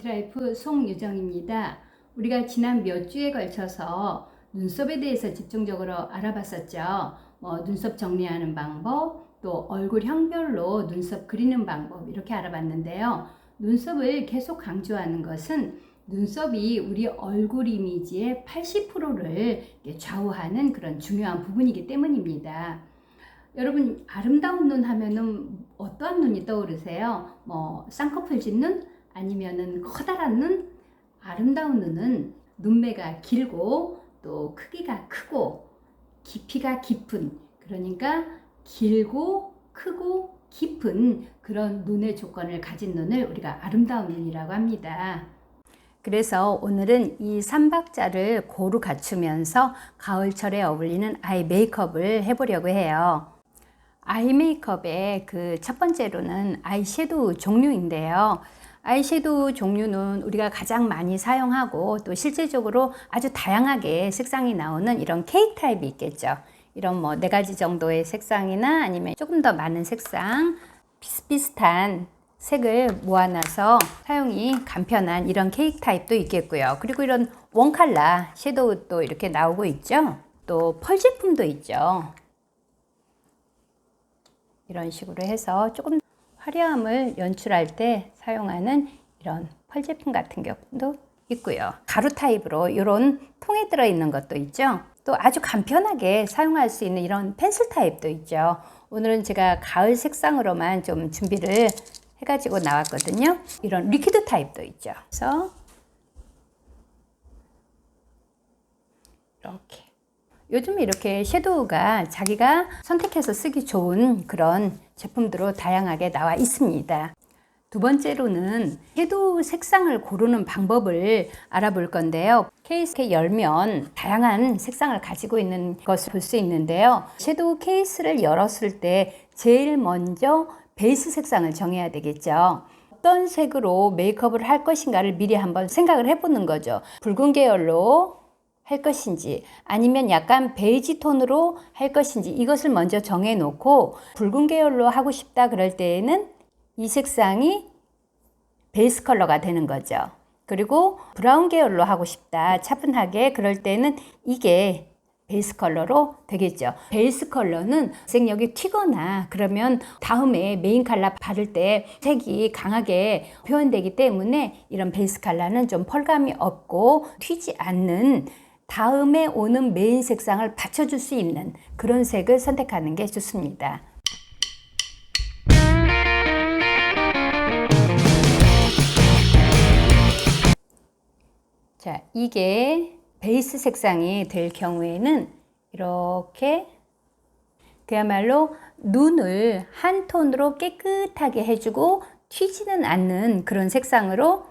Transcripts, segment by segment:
아트라이프 송유정입니다. 우리가 지난 몇 주에 걸쳐서 눈썹에 대해서 집중적으로 알아봤었죠. 눈썹 정리하는 방법, 또 얼굴형별로 눈썹 그리는 방법 이렇게 알아봤는데요. 눈썹을 계속 강조하는 것은 눈썹이 우리 얼굴 이미지의 80%를 좌우하는 그런 중요한 부분이기 때문입니다. 여러분, 아름다운 눈 하면은 어떠한 눈이 떠오르세요? 쌍꺼풀진 눈? 아니면은 커다란 눈? 아름다운 눈은 눈매가 길고 또 크기가 크고 깊이가 깊은, 그러니까 길고 크고 깊은 그런 눈의 조건을 가진 눈을 우리가 아름다운 눈이라고 합니다. 그래서 오늘은 이 3박자를 고루 갖추면서 가을철에 어울리는 아이 메이크업을 해보려고 해요. 아이 메이크업의 그 첫 번째로는 아이섀도우 종류인데요. 아이섀도우 종류는 우리가 가장 많이 사용하고 또 실제적으로 아주 다양하게 색상이 나오는 이런 케이크 타입이 있겠죠. 이런 4가지 정도의 색상이나 아니면 조금 더 많은 색상, 비슷비슷한 색을 모아놔서 사용이 간편한 이런 케이크 타입도 있겠고요. 그리고 이런 원칼라 섀도우도 이렇게 나오고 있죠. 또 펄 제품도 있죠. 이런 식으로 해서 조금 화려함을 연출할 때 사용하는 이런 펄 제품 같은 경우도 있고요. 가루 타입으로 이런 통에 들어있는 것도 있죠. 또 아주 간편하게 사용할 수 있는 이런 펜슬 타입도 있죠. 오늘은 제가 가을 색상으로만 좀 준비를 해가지고 나왔거든요. 이런 리퀴드 타입도 있죠. 그래서 이렇게 요즘 이렇게 섀도우가 자기가 선택해서 쓰기 좋은 그런 제품들로 다양하게 나와 있습니다. 두 번째로는 섀도우 색상을 고르는 방법을 알아볼 건데요. 케이스 열면 다양한 색상을 가지고 있는 것을 볼 수 있는데요. 섀도우 케이스를 열었을 때 제일 먼저 베이스 색상을 정해야 되겠죠. 어떤 색으로 메이크업을 할 것인가를 미리 한번 생각을 해보는 거죠. 붉은 계열로 할 것인지 아니면 약간 베이지 톤으로 할 것인지 이것을 먼저 정해 놓고, 붉은 계열로 하고 싶다 그럴 때에는 이 색상이 베이스 컬러가 되는 거죠. 그리고 브라운 계열로 하고 싶다 차분하게 그럴 때는 이게 베이스 컬러로 되겠죠. 베이스 컬러는 색력이 튀거나 그러면 다음에 메인 컬러 바를 때 색이 강하게 표현되기 때문에 이런 베이스 컬러는 좀 펄감이 없고 튀지 않는, 다음에 오는 메인 색상을 받쳐줄 수 있는 그런 색을 선택하는 게 좋습니다. 자, 이게 베이스 색상이 될 경우에는 이렇게 그야말로 눈을 한 톤으로 깨끗하게 해주고 튀지는 않는 그런 색상으로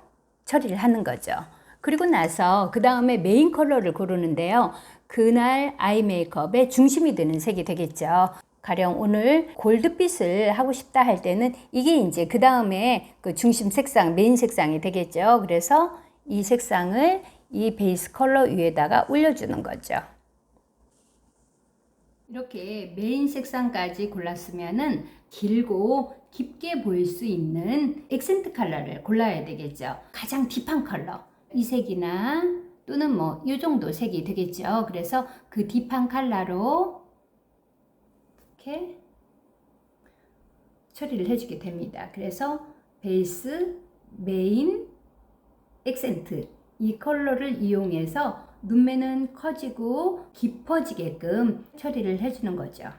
처리를 하는 거죠. 그리고 나서 그 다음에 메인 컬러를 고르는데요. 그날 아이 메이크업의 중심이 되는 색이 되겠죠. 가령 오늘 골드빛을 하고 싶다 할 때는 이게 이제 그 다음에 그 중심 색상, 메인 색상이 되겠죠. 그래서 이 색상을 이 베이스 컬러 위에다가 올려주는 거죠. 이렇게 메인 색상까지 골랐으면은 길고 깊게 보일 수 있는 액센트 컬러를 골라야 되겠죠. 가장 딥한 컬러, 이 색이나 또는 이 정도 색이 되겠죠. 그래서 그 딥한 컬러로 이렇게 처리를 해주게 됩니다. 그래서 베이스, 메인, 액센트 이 컬러를 이용해서 눈매는 커지고 깊어지게끔 처리를 해주는 거죠.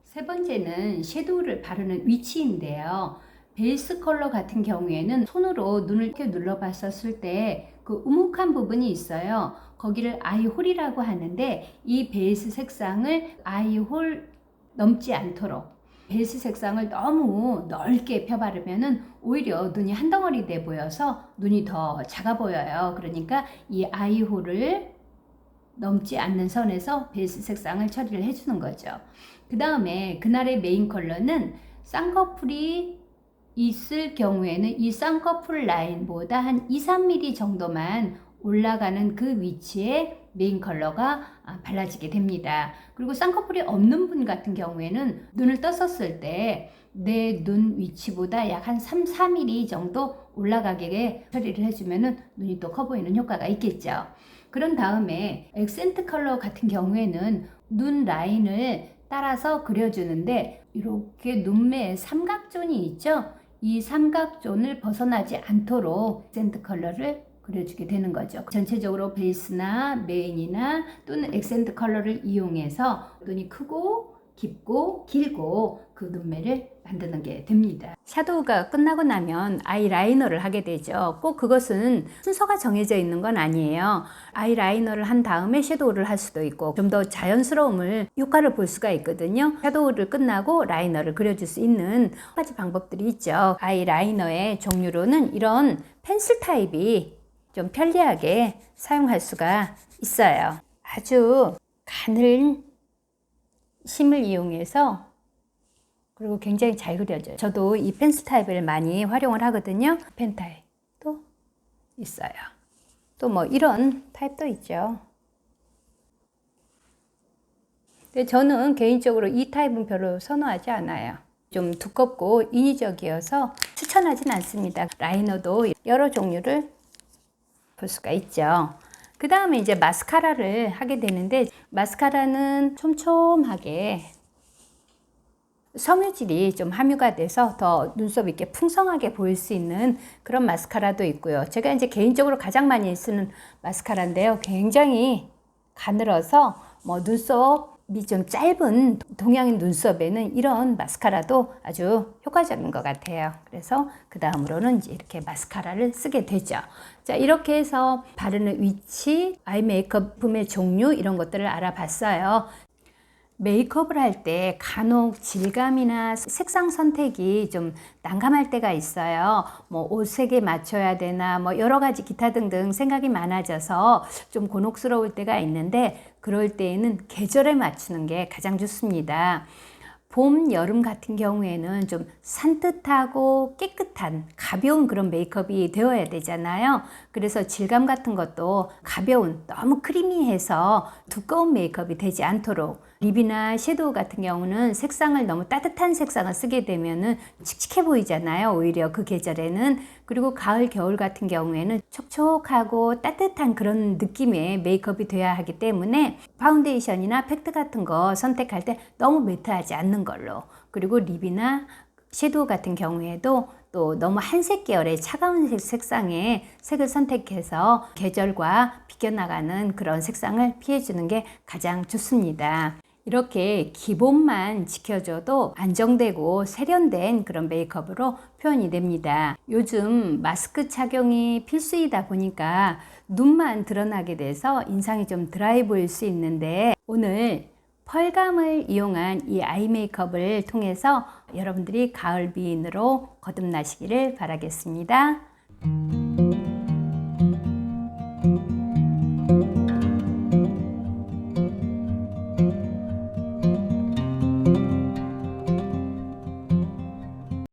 세 번째는 섀도우를 바르는 위치인데요. 베이스 컬러 같은 경우에는 손으로 눈을 이렇게 눌러봤었을 때 그 우묵한 부분이 있어요. 거기를 아이홀이라고 하는데 이 베이스 색상을 아이홀 넘지 않도록, 베이스 색상을 너무 넓게 펴바르면은 오히려 눈이 한 덩어리 돼 보여서 눈이 더 작아 보여요. 그러니까 이 아이홀을 넘지 않는 선에서 베이스 색상을 처리를 해주는 거죠. 그 다음에 그날의 메인 컬러는 쌍꺼풀이 있을 경우에는 이 쌍꺼풀 라인보다 한 2-3mm 정도만 올라가는 그 위치에 메인 컬러가 발라지게 됩니다. 그리고 쌍꺼풀이 없는 분 같은 경우에는 눈을 떴었을 때 내 눈 위치보다 약 한 3-4mm 정도 올라가게 처리를 해주면은 눈이 또 커 보이는 효과가 있겠죠. 그런 다음에 액센트 컬러 같은 경우에는 눈 라인을 따라서 그려주는데 이렇게 눈매에 삼각존이 있죠. 이 삼각존을 벗어나지 않도록 액센트 컬러를 그려주게 되는 거죠. 전체적으로 베이스나 메인이나 또는 액센트 컬러를 이용해서 눈이 크고 깊고 길고 그 눈매를 만드는 게 됩니다. 섀도우가 끝나고 나면 아이라이너를 하게 되죠. 꼭 그것은 순서가 정해져 있는 건 아니에요. 아이라이너를 한 다음에 섀도우를 할 수도 있고 좀 더 자연스러움을 효과를 볼 수가 있거든요. 섀도우를 끝나고 라이너를 그려줄 수 있는 여러 가지 방법들이 있죠. 아이라이너의 종류로는 이런 펜슬 타입이 좀 편리하게 사용할 수가 있어요. 아주 가늘은 심을 이용해서 그리고 굉장히 잘 그려져요. 저도 이 펜슬 타입을 많이 활용을 하거든요. 펜 타입도 있어요. 또 뭐 이런 타입도 있죠. 근데 저는 개인적으로 이 타입은 별로 선호하지 않아요. 좀 두껍고 인위적이어서 추천하진 않습니다. 라이너도 여러 종류를 볼 수가 있죠. 그 다음에 이제 마스카라를 하게 되는데 마스카라는 촘촘하게 섬유질이 좀 함유가 돼서 더 눈썹이 이렇게 풍성하게 보일 수 있는 그런 마스카라도 있고요. 제가 이제 개인적으로 가장 많이 쓰는 마스카라인데요. 굉장히 가늘어서 뭐 눈썹이 좀 짧은 동양인 눈썹에는 이런 마스카라도 아주 효과적인 것 같아요. 그래서 그 다음으로는 이제 이렇게 마스카라를 쓰게 되죠. 자, 이렇게 해서 바르는 위치, 아이 메이크업품의 종류 이런 것들을 알아봤어요. 메이크업을 할 때 간혹 질감이나 색상 선택이 좀 난감할 때가 있어요. 뭐 옷색에 맞춰야 되나 뭐 여러 가지 기타 등등 생각이 많아져서 좀 곤혹스러울 때가 있는데 그럴 때에는 계절에 맞추는 게 가장 좋습니다. 봄, 여름 같은 경우에는 좀 산뜻하고 깨끗한 가벼운 그런 메이크업이 되어야 되잖아요. 그래서 질감 같은 것도 가벼운, 너무 크리미해서 두꺼운 메이크업이 되지 않도록 립이나 섀도우 같은 경우는 색상을 너무 따뜻한 색상을 쓰게 되면은 칙칙해 보이잖아요. 오히려 그 계절에는. 그리고 가을, 겨울 같은 경우에는 촉촉하고 따뜻한 그런 느낌의 메이크업이 돼야 하기 때문에 파운데이션이나 팩트 같은 거 선택할 때 너무 매트하지 않는 걸로. 그리고 립이나 섀도우 같은 경우에도 또 너무 한색 계열의 차가운 색상의 색을 선택해서 계절과 비껴나가는 그런 색상을 피해주는 게 가장 좋습니다. 이렇게 기본만 지켜줘도 안정되고 세련된 그런 메이크업으로 표현이 됩니다. 요즘 마스크 착용이 필수이다 보니까 눈만 드러나게 돼서 인상이 좀 드라이 보일 수 있는데 오늘 펄감을 이용한 이 아이 메이크업을 통해서 여러분들이 가을 미인으로 거듭나시기를 바라겠습니다.